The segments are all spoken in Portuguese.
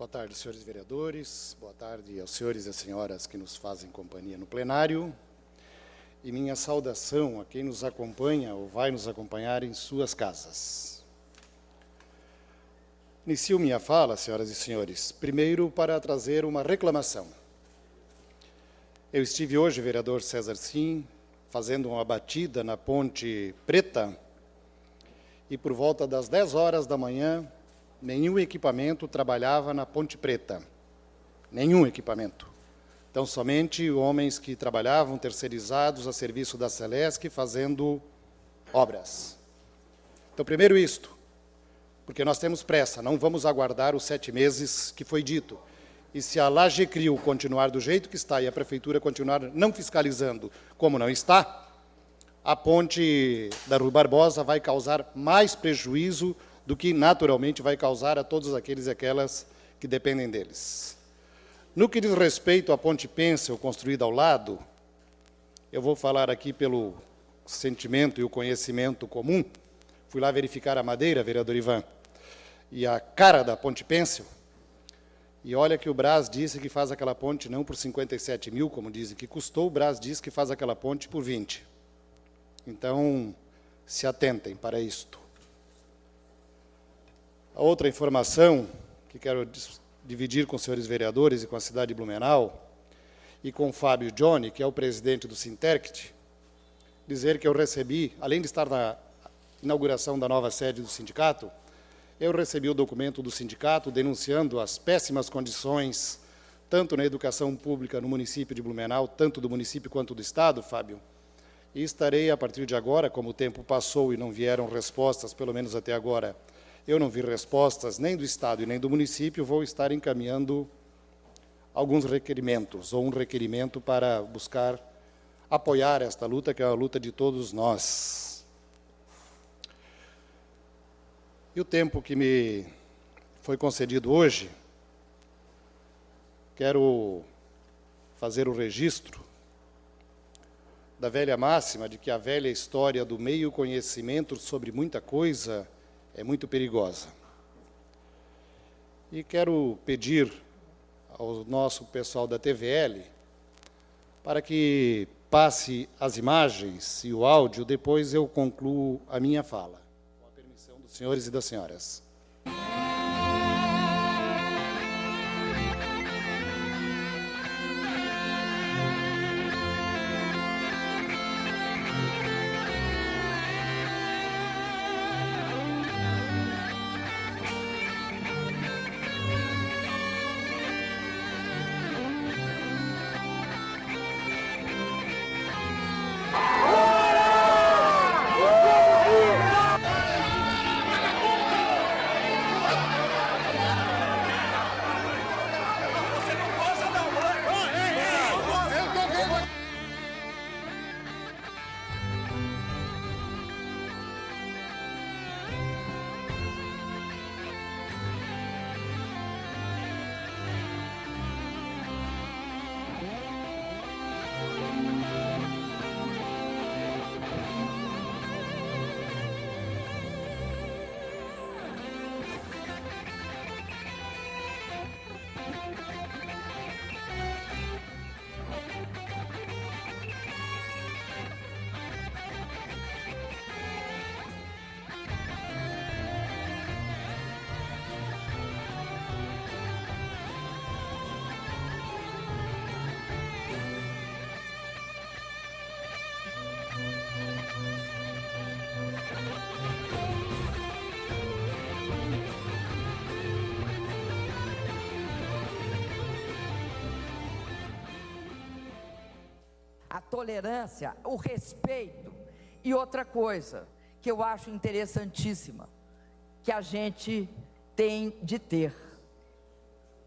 Boa tarde, senhores vereadores. Boa tarde aos senhores e às senhoras que nos fazem companhia no plenário. E minha saudação a quem nos acompanha ou vai nos acompanhar em suas casas. Inicio minha fala, senhoras e senhores, primeiro para trazer uma reclamação. Eu estive hoje, vereador César Sim, fazendo uma batida na Ponte Preta e por volta das 10 horas da manhã, nenhum equipamento trabalhava na Ponte Preta. Nenhum equipamento. Então, somente homens que trabalhavam terceirizados a serviço da Celesc fazendo obras. Então, primeiro isto, porque nós temos pressa, não vamos aguardar os 7 meses que foi dito. E se a Lagecrio continuar do jeito que está e a Prefeitura continuar não fiscalizando como não está, a ponte da Rui Barbosa vai causar mais prejuízo do que naturalmente vai causar a todos aqueles e aquelas que dependem deles. No que diz respeito à ponte Pêncil construída ao lado, eu vou falar aqui pelo sentimento e o conhecimento comum. Fui lá verificar a madeira, vereador Ivan, e a cara da ponte Pêncil. E olha que o Brás disse que faz aquela ponte não por 57 mil, como dizem que custou, o Brás disse que faz aquela ponte por 20. Então, se atentem para isto. A outra informação que quero dividir com os senhores vereadores e com a cidade de Blumenau, e com o Fábio Johnny, que é o presidente do Sinterct, dizer que eu recebi, além de estar na inauguração da nova sede do sindicato, eu recebi o documento do sindicato denunciando as péssimas condições, tanto na educação pública no município de Blumenau, tanto do município quanto do Estado, Fábio, e estarei, a partir de agora, como o tempo passou e não vieram respostas, pelo menos até agora, eu não vi respostas nem do Estado e nem do município, vou estar encaminhando alguns requerimentos, ou um requerimento para buscar apoiar esta luta, que é a luta de todos nós. E o tempo que me foi concedido hoje, quero fazer o registro da velha máxima de que a velha história do meio conhecimento sobre muita coisa é muito perigosa. E quero pedir ao nosso pessoal da TVL para que passe as imagens e o áudio, depois eu concluo a minha fala. Com a permissão dos senhores e das senhoras. A tolerância, o respeito. E outra coisa que eu acho interessantíssima, que a gente tem de ter,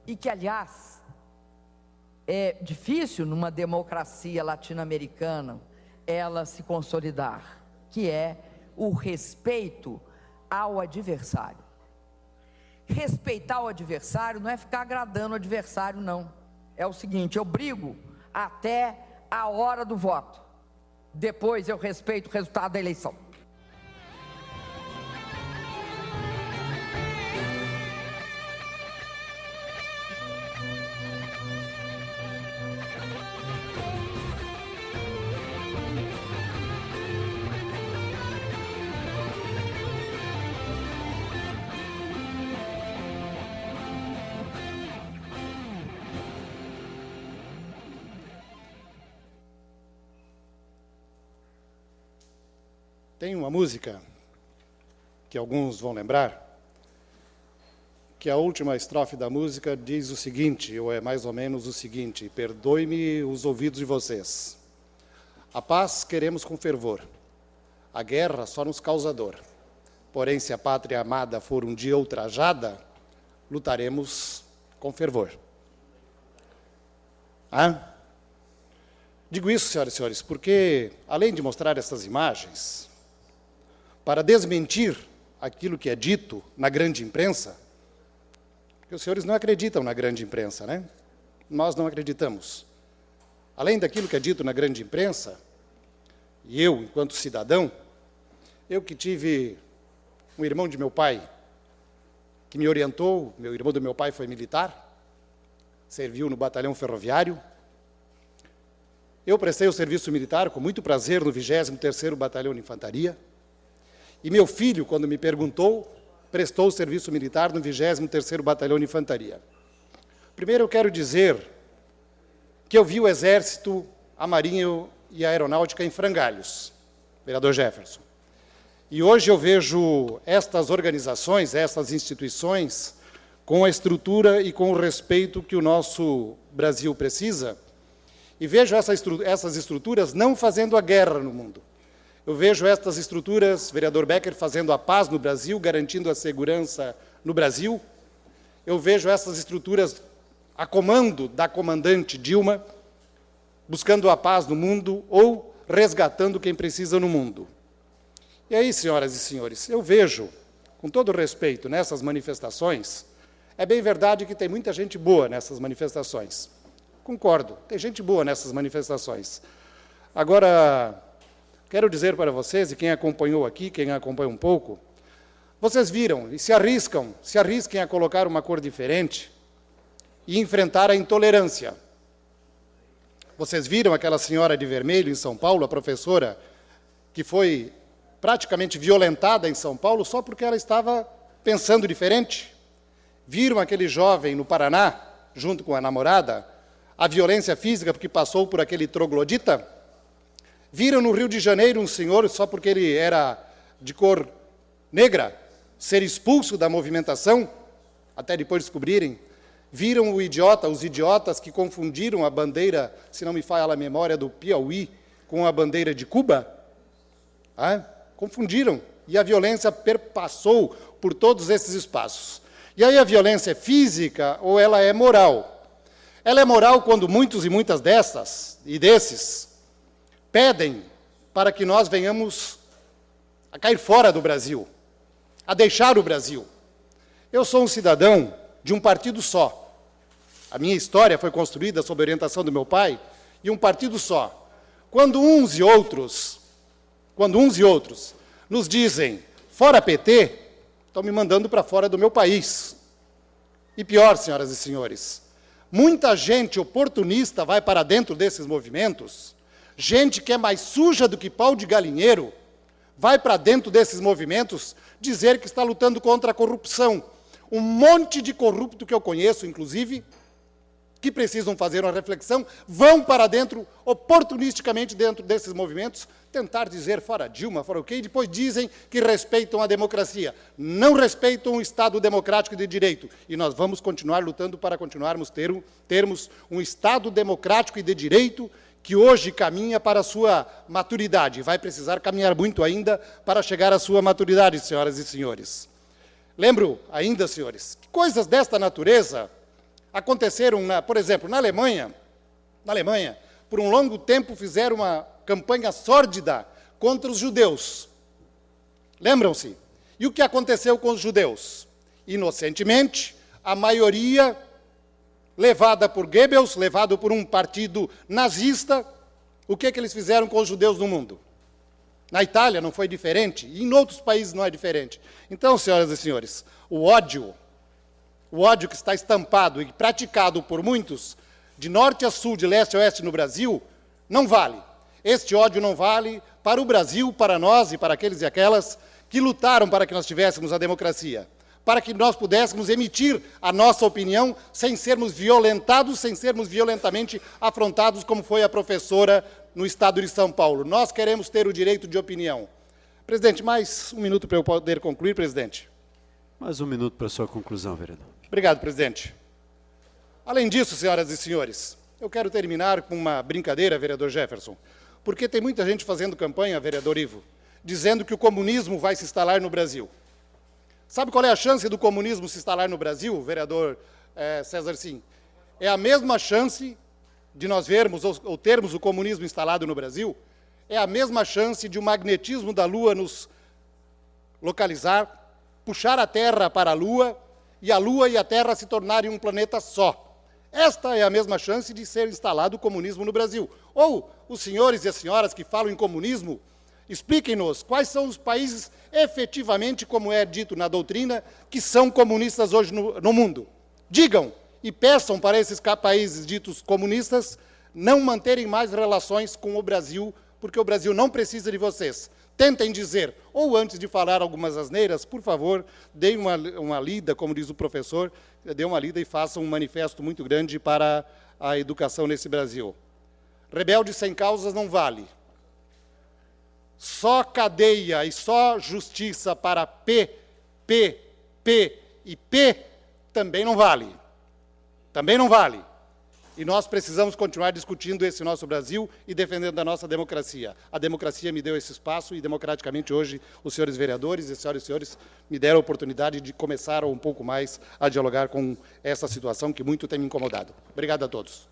e que, aliás, é difícil numa democracia latino-americana ela se consolidar, que é o respeito ao adversário. Respeitar o adversário não é ficar agradando o adversário, não. É o seguinte, eu brigo até a hora do voto. Depois eu respeito o resultado da eleição. Tem uma música que alguns vão lembrar, que a última estrofe da música diz o seguinte, ou é mais ou menos o seguinte: perdoe-me os ouvidos de vocês. A paz queremos com fervor, a guerra só nos causa dor. Porém, se a pátria amada for um dia ultrajada, lutaremos com fervor. Digo isso, senhoras e senhores, porque, além de mostrar essas imagens, para desmentir aquilo que é dito na grande imprensa, porque os senhores não acreditam na grande imprensa, né? Nós não acreditamos. Além daquilo que é dito na grande imprensa, e eu, enquanto cidadão, eu que tive um irmão de meu pai, que me orientou, meu irmão do meu pai foi militar, serviu no batalhão ferroviário. Eu prestei o serviço militar com muito prazer no 23º Batalhão de Infantaria. E meu filho, quando me perguntou, prestou o serviço militar no 23º Batalhão de Infantaria. Primeiro eu quero dizer que eu vi o Exército, a Marinha e a Aeronáutica em frangalhos, vereador Jefferson. E hoje eu vejo estas organizações, estas instituições, com a estrutura e com o respeito que o nosso Brasil precisa, e vejo essas estruturas não fazendo a guerra no mundo. Eu vejo estas estruturas, vereador Becker, fazendo a paz no Brasil, garantindo a segurança no Brasil. Eu vejo essas estruturas a comando da comandante Dilma, buscando a paz no mundo ou resgatando quem precisa no mundo. E aí, senhoras e senhores, eu vejo, com todo respeito, nessas manifestações, é bem verdade que tem muita gente boa nessas manifestações. Concordo, tem gente boa nessas manifestações. Agora, quero dizer para vocês, e quem acompanhou aqui, quem acompanha um pouco, vocês viram e se arrisquem a colocar uma cor diferente e enfrentar a intolerância. Vocês viram aquela senhora de vermelho em São Paulo, a professora, que foi praticamente violentada em São Paulo só porque ela estava pensando diferente? Viram aquele jovem no Paraná, junto com a namorada, a violência física porque passou por aquele troglodita? Viram no Rio de Janeiro um senhor, só porque ele era de cor negra, ser expulso da movimentação, até depois descobrirem? Viram os idiotas que confundiram a bandeira, se não me falha a memória, do Piauí com a bandeira de Cuba? Confundiram, e a violência perpassou por todos esses espaços. E aí a violência é física ou ela é moral? Ela é moral quando muitos e muitas dessas e desses pedem para que nós venhamos a cair fora do Brasil, a deixar o Brasil. Eu sou um cidadão de um partido só. A minha história foi construída sob a orientação do meu pai, e um partido só. Quando uns e outros nos dizem, fora PT, estão me mandando para fora do meu país. E pior, senhoras e senhores, muita gente oportunista vai para dentro desses movimentos, gente que é mais suja do que pau de galinheiro, vai para dentro desses movimentos dizer que está lutando contra a corrupção. Um monte de corrupto que eu conheço, inclusive, que precisam fazer uma reflexão, vão para dentro, oportunisticamente dentro desses movimentos, tentar dizer fora Dilma, fora o quê, e depois dizem que respeitam a democracia. Não respeitam o Estado democrático de direito. E nós vamos continuar lutando para continuarmos termos um Estado democrático e de direito que hoje caminha para a sua maturidade. Vai precisar caminhar muito ainda para chegar à sua maturidade, senhoras e senhores. Lembro ainda, senhores, que coisas desta natureza aconteceram, por exemplo, na Alemanha, por um longo tempo fizeram uma campanha sórdida contra os judeus. Lembram-se? E o que aconteceu com os judeus? Inocentemente, a maioria, levada por Goebbels, levado por um partido nazista, o que eles fizeram com os judeus no mundo? Na Itália não foi diferente, e em outros países não é diferente. Então, senhoras e senhores, o ódio que está estampado e praticado por muitos, de norte a sul, de leste a oeste no Brasil, não vale. Este ódio não vale para o Brasil, para nós e para aqueles e aquelas que lutaram para que nós tivéssemos a democracia, para que nós pudéssemos emitir a nossa opinião sem sermos violentados, sem sermos violentamente afrontados, como foi a professora no estado de São Paulo. Nós queremos ter o direito de opinião. Presidente, mais um minuto para eu poder concluir, presidente. Mais um minuto para a sua conclusão, vereador. Obrigado, presidente. Além disso, senhoras e senhores, eu quero terminar com uma brincadeira, vereador Jefferson, porque tem muita gente fazendo campanha, vereador Ivo, dizendo que o comunismo vai se instalar no Brasil. Sabe qual é a chance do comunismo se instalar no Brasil, vereador César Sim? É a mesma chance de nós vermos ou termos o comunismo instalado no Brasil, é a mesma chance de o magnetismo da Lua nos localizar, puxar a Terra para a Lua e a Terra se tornarem um planeta só. Esta é a mesma chance de ser instalado o comunismo no Brasil. Ou os senhores e as senhoras que falam em comunismo, expliquem-nos quais são os países efetivamente, como é dito na doutrina, que são comunistas hoje no mundo. Digam e peçam para esses países ditos comunistas não manterem mais relações com o Brasil, porque o Brasil não precisa de vocês. Tentem dizer, ou antes de falar algumas asneiras, por favor, deem uma lida, como diz o professor, dê uma lida e façam um manifesto muito grande para a educação nesse Brasil. Rebelde sem causas não vale. Só cadeia e só justiça para P e P também não vale. Também não vale. E nós precisamos continuar discutindo esse nosso Brasil e defendendo a nossa democracia. A democracia me deu esse espaço e, democraticamente, hoje, os senhores vereadores e senhoras e senhores me deram a oportunidade de começar um pouco mais a dialogar com essa situação que muito tem me incomodado. Obrigado a todos.